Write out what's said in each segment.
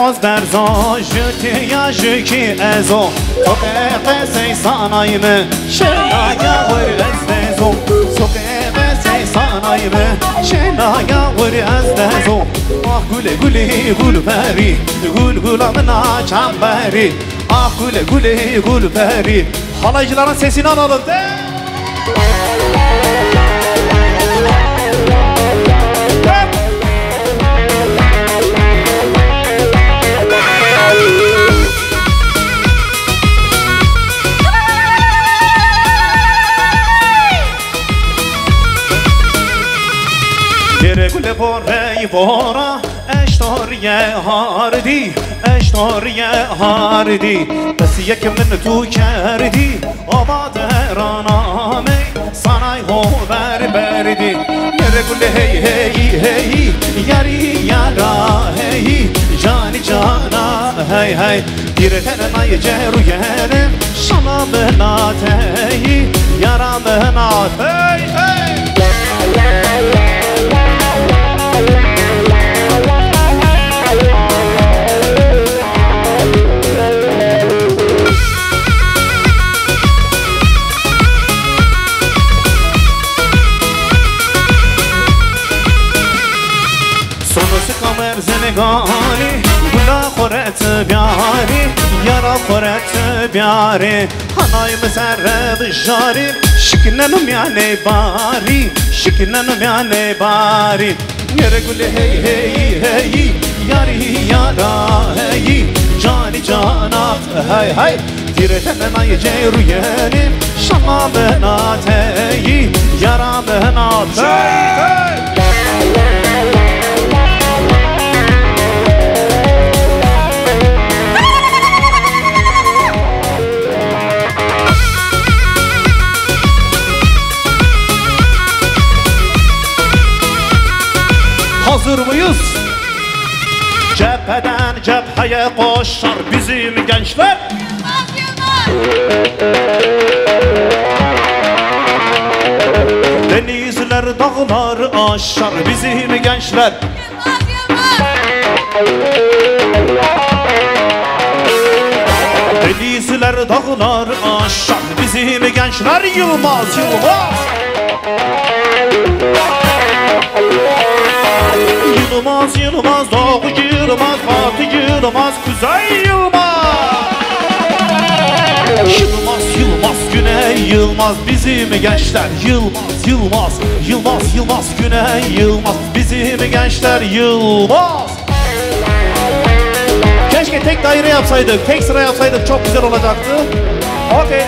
باز برزا جتی یا جکی ازو تو قیقسی سانایمه شنایا ور از دزو تو قیقسی سانایمه شنایا ور از دزو آه گله گله گل پری گل گل amına çemberi ah gule gule gul peri halaycıların sesini alalım de. Gere gule borey bora اشتاریه هاردی اشتاریه هاردی بس یک من تو کردی آباد رانامه سانای هو بر بردی نره گله هی هی هی یاری یارا هی جانی جانا هی هی دیره تنهای جرو یرم شما بنات هی یارا بنات هی هی زنگانی گلا خورت بیاری یارا خورت بیاری هنای مسرب جاری شکننم یعنی باری شکننم یعنی باری نره گله هی هی هی یاری یارا هی جانی جانات هی هی دیره تنهای جیرو یریم شما بنات هی یارا بنات هی هی Hazır mıyız? Cepheden cepheye koşar bizim gençler. Denizler dağlar aşar bizim gençler. Denizler dağlar aşar bizim gençler. Yılmaz Yılmaz. Yılmaz Yılmaz Doğu Yılmaz Batı Yılmaz Kuzey Yılmaz Yılmaz Yılmaz Güney Yılmaz bizim gençler Yılmaz Yılmaz Yılmaz Yılmaz Güney Yılmaz bizim gençler Yılmaz. Keşke tek daire yapsaydık, tek sıra yapsaydık çok güzel olacaktı. Okey.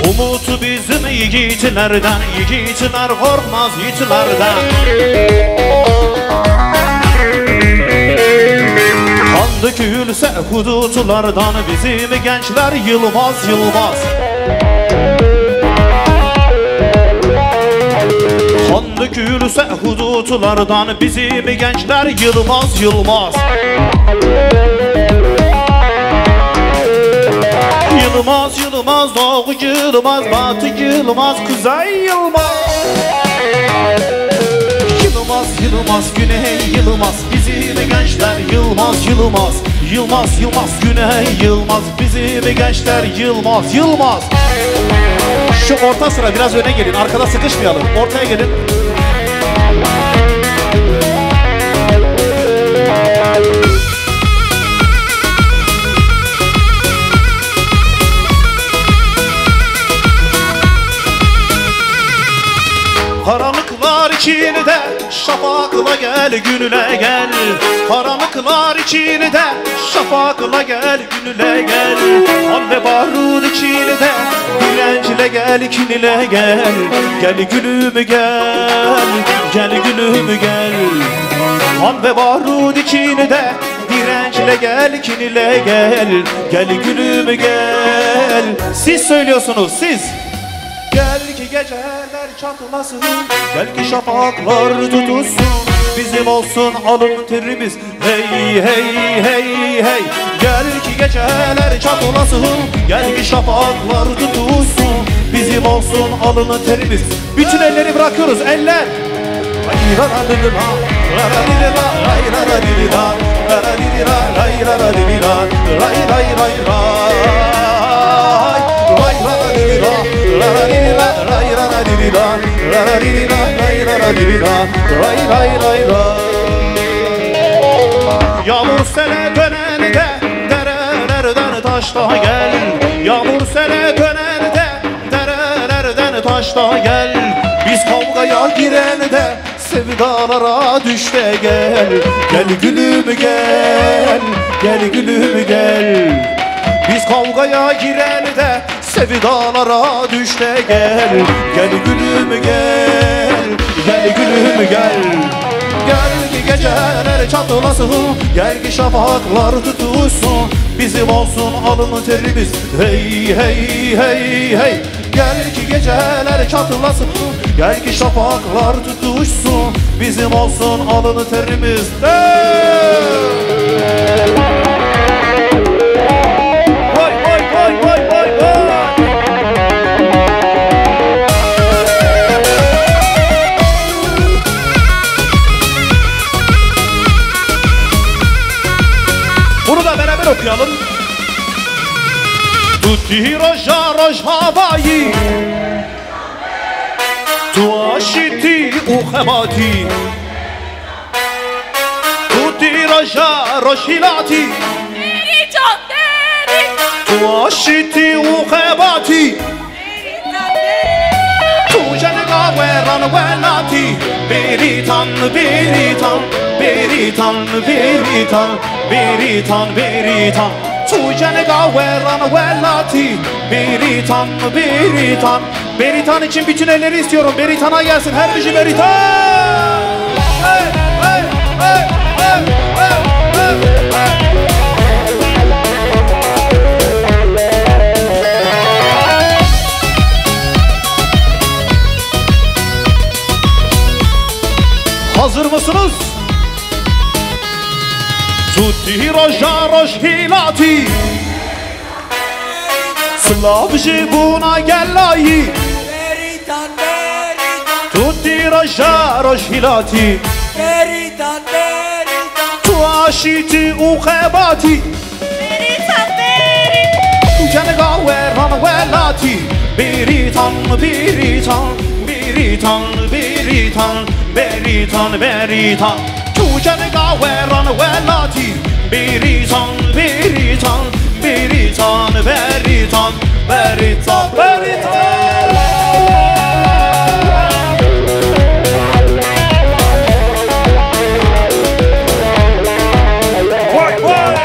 Umut bizim yiğitlerden, yiğitler korkmaz yiğitlerden. Kan dökülse hudutlardan bizim gençler Yılmaz Yılmaz. Kan dökülse hudutlardan bizim gençler Yılmaz Yılmaz. Yılmaz Yılmaz Doğu Yılmaz Batı Yılmaz Kuzey Yılmaz Yılmaz Yılmaz Güney Yılmaz bizim gençler Yılmaz Yılmaz Yılmaz Yılmaz Güney Yılmaz bizim gençler Yılmaz Yılmaz. Şu orta sıra biraz öne gelin, arkada sıkışmayalım, ortaya gelin. Karanlıklar içinde şafakla gel gününe gel. Karanlıklar içinde şafakla gel gününe gel. Han ve barut içinde dilenciyle gel kinile gel. Gel gülüm gel, gel gülüm gel. Han ve barut içinde direnciyle gel kinile gel. Gel gülüm gel. Siz söylüyorsunuz siz. Gel ki geceler çatlasın, gel ki şafaklar tutulsun, bizim olsun alın terimiz. Hey hey hey hey, gel ki geceler çatlasın, gel ki şafaklar tutulsun, bizim olsun alın terimiz. Bütün elleri bırakıyoruz, eller. Yağmur sele dönende derelerden taşla gel. Yağmur sele dönende derelerden taşla gel. Biz kavgaya girende sevdalara düş de gel. Gel gülüm gel, gel gülüm gel. Biz kavgaya girende sevdalara düş de gel. Gel gülüm gel, gel gülüm gel. Gel ki geceler çatlasın, gel ki şafaklar tutulsun, bizim olsun alın terimiz. Hey hey hey hey, gel ki geceler çatlasın, gel ki şafaklar tutuşsun, bizim olsun alın terimiz. Vay vay vay vay vay vay. Bunu da beraber okuyalım. Tutti roja roj havai, tu aşiti uhemati, tutti roja roj hilati, tu aşiti uhemati, tu cenega veran velati, beritan beritan beritan beritan beritan beritan. Tu cenega veran velati, beritan beritan. Beritan için bütün elleri istiyorum. Beritan'a gelsin her kişi Beritan. Hey hey hey hey hey hey. Hazır mısınız? Tutti roja roj hilati, Slavji buna gellayi, Beritan beritan, tutti roja roj hilati, beritan beritan, tu aşiti uhebati, beritan beritan, cenega veran velati, beritan beritan beritan beritan beritan beritan. Tu cenega veran velati, beritan beritan beritan beritan beritan beritan. Vay vay.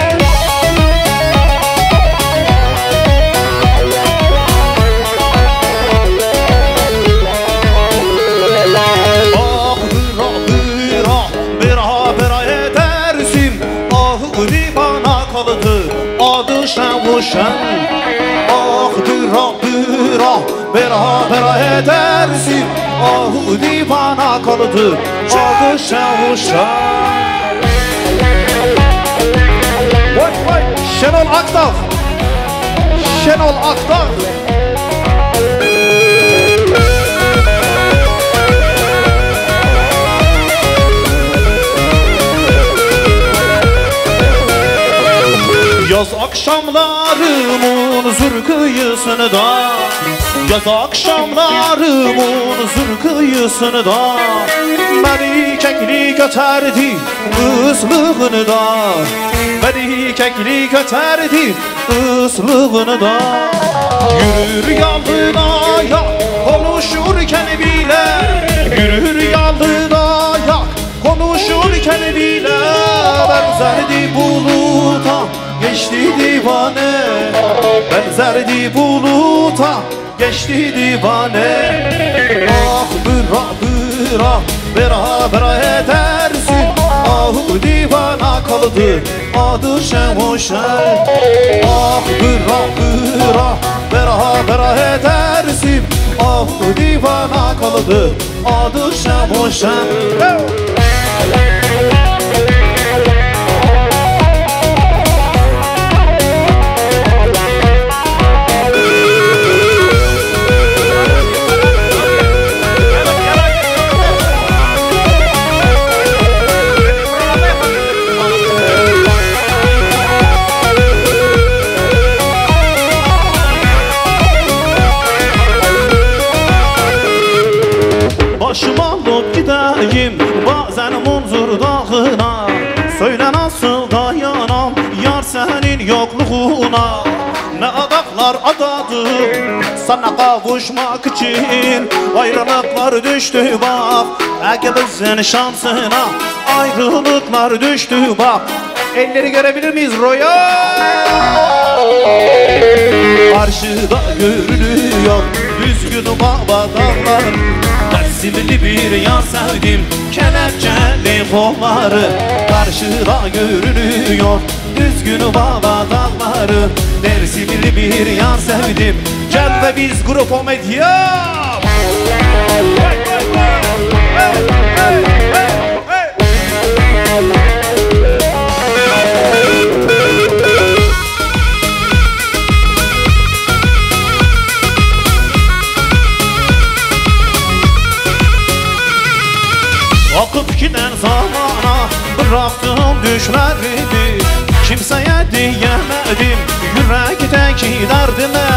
Ah hıra hıra bera bera edersin, ah divana kalıdır adı şevuşen. Ah hıra hıra bera bera edersin, ah divana kalıdır adı şevuşen. Vay vay, Şenol Akdağ, Şenol Akdağ. Yaz akşamlarımın zür kıyısında, yaz akşamlarımın zür kıyısında, beni kekli götürdü ıslığında, beni kekli götürdü ıslığında. Yürür yalına yak konuşurken bile, yürür yalına yak konuşurken bile, benzerdi buluta geçti divane, benzerdi buluta geçti divane. Ah bıra bıra bera bera edersin, ah divana kaldı adı şemoşer. Ah bıra bıra bera bera edersin, ah oldu divana kalıdı adı Şamoşen. Başıma alıp gideyim bazen Munzur dağına. Söyle nasıl dayanam yar senin yokluğuna. Ne adaklar adadı sana kavuşmak için. Ayrılıklar düştü bak ekibimizin şansına. Ayrılıklar düştü bak. Elleri görebilir miyiz Royal? Karşıda görülüyor düzgün baba dağlar. Dersimli bir yar sevdim kelepçeli kolları. Karşıda görünüyor düzgün baba dağları. Dersimli bir yar sevdim. Gel ve biz grup medya. Akıp giden zamana bıraktım düşlerimi. Kimseye diyemedim yürekteki derdime.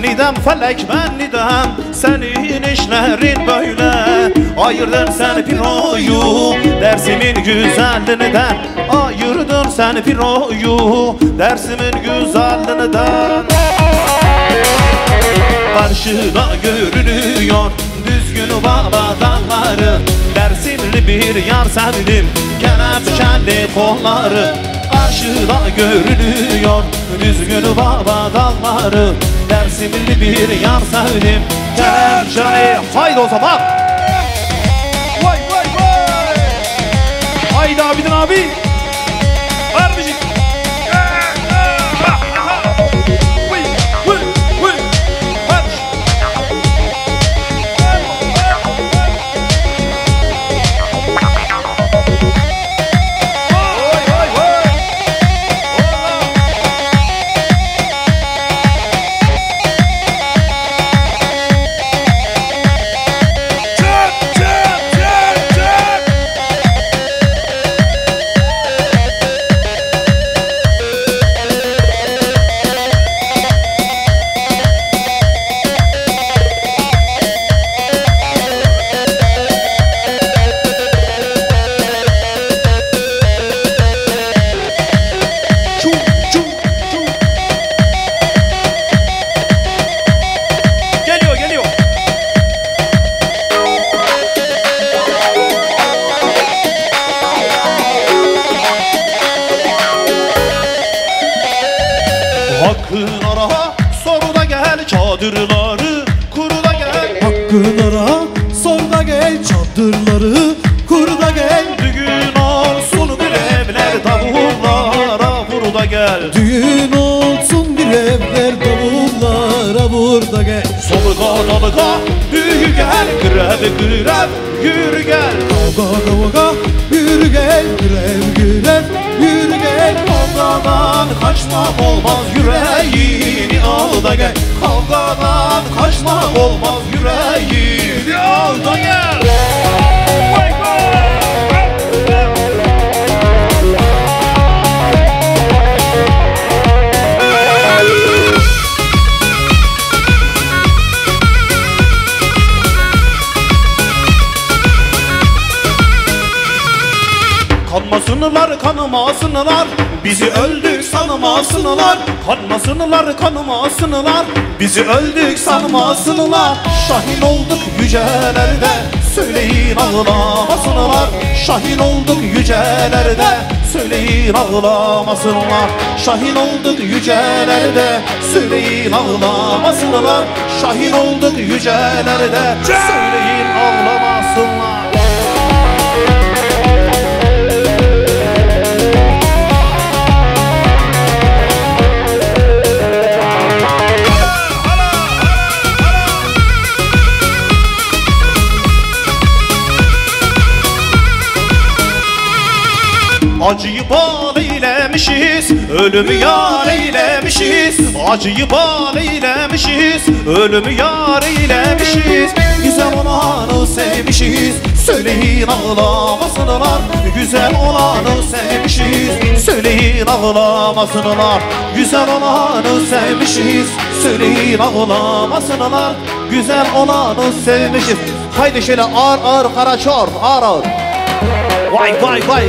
Nidem felek ben nidem senin işlerin böyle. Ayırdın sen piroyu dersimin güzelliğinden. Ayırdın sen piroyu dersimin güzelliğinden. Karşıda görünüyor düzgün baba dağları. Dersimli bir yar sevdim kelepçeli kolları. Karşıda görünüyor düzgün baba dağları. Dersimli bir yar sevdim kelepçeli. Haydi o zaman. Vay vay vay. Haydi Abidin abi. Var müzik. Hakkın ara soru da gel çadırları kur da gel. Hakkın ara sor da gel çadırları kur da gel. Düğün olsun bir evler davullara vur da gel. Düğün olsun bir evler davullara vur da gel. Solga dalga büyü gel grev grev yürü gel. Kavga kavga yürü gel grev grev yürü gel. Kavgadan kaçmak olmaz yüreğini al da gel. Kavgadan kaçmak olmaz yüreğini al da gel. Kanmasınlar kanımasınlar bizi öldük sanmasınlar. Kanmasınlar kanımasınlar bizi öldük sanmasınlar. Şahin olduk yücelerde söyleyin ağlamasınlar. Şahin olduk yücelerde söyleyin ağlamasınlar. Şahin olduk yücelerde söyleyin ağlamasınlar. Şahin olduk yücelerde söyleyin ağlamasınlar. Acıyı bal eylemişiz, ölümü yar eylemişiz. Acıyı bal eylemişiz, ölümü yar eylemişiz. Güzel olanı sevmişiz, söyleyin ağlamasınlar. Güzel olanı sevmişiz, söyleyin ağlamasınlar. Güzel olanı sevmişiz, söyleyin ağlamasınlar. Güzel olanı sevmişiz. Haydi şöyle ağır ağır Karaçor, ağır ağır. Vay vay vay.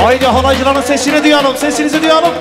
Haydi halaycıların sesini duyalım, sesinizi duyalım.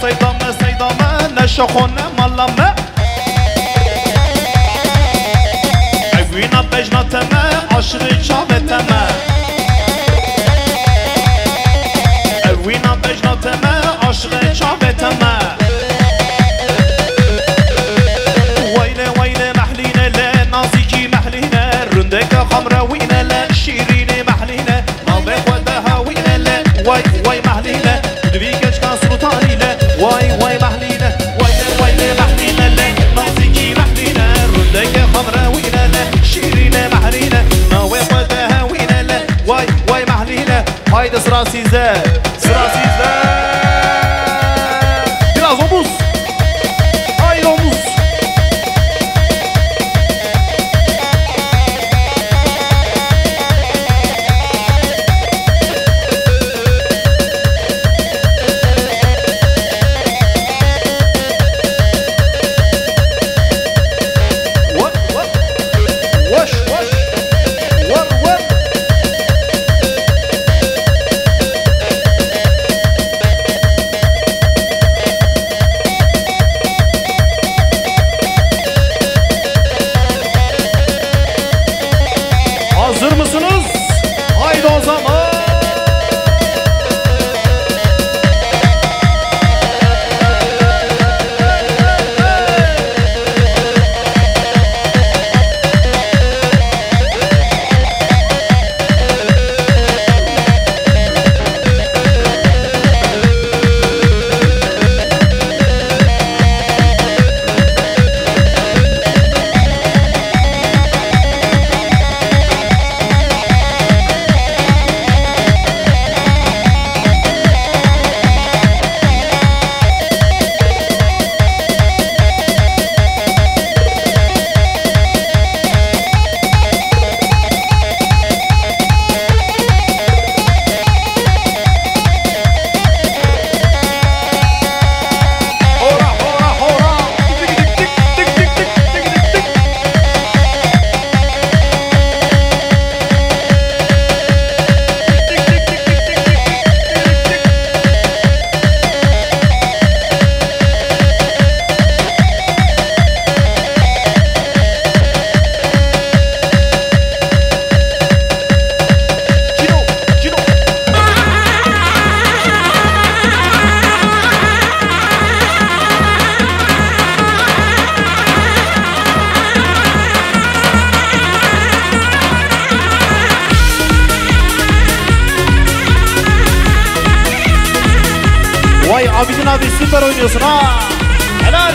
سيدامه سيدامه نشخونه ملامه عوينا بجناتمه عشر شابتمه عوينا بجناتمه عشر شابتمه ويلي ويلي محلينه لا نازيكي محلينه رندك خمره وينه لا شيرينه محلينه نابه ودها وينه لا واي واي محلينه دبيكش كان سلطاني لا واي واي محلينه ويلي ويلي محلينه لا نازيكي محلينه رندك خمره وينه لا شيرينه محلينه نابه ودها وينه لا واي واي محلينه هايدا سراسي زاد سراسي زاد biraz omuz haydi omuz Hazır mısınız? Haydi o zaman. Vay Abidin abi süper oynuyorsun ha. Helal.